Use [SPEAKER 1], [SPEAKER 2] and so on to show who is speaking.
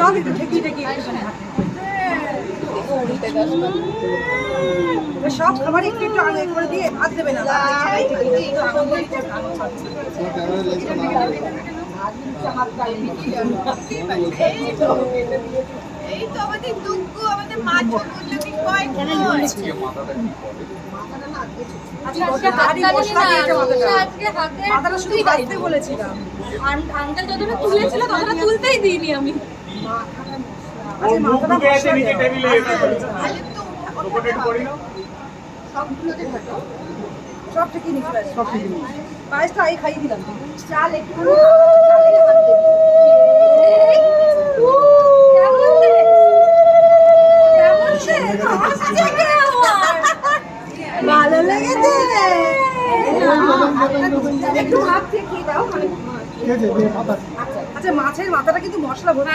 [SPEAKER 1] সব একটু ঠেকিয়ে ঠেকিয়ে সব খাবার একটু একটু আগে করে দিয়ে ভাত দেবে না
[SPEAKER 2] এই তো আমাদের দুঃখ, আমাদের মাছ বললে
[SPEAKER 1] মাথাটা শুধু ভাজতে বলেছিলাম।
[SPEAKER 3] আঙ্কেল যতটা তুলেছিল ততটা তুলতেই দিইনি আমি।
[SPEAKER 1] সব থেকে নিচে পায়েসটা আগে খাইয়ে দিলাম চাল একটু ভালো লেগেছে একটু হাত খেয়ে দাও। আচ্ছা মাছের মাথাটা কিন্তু মশলা ভর্তি।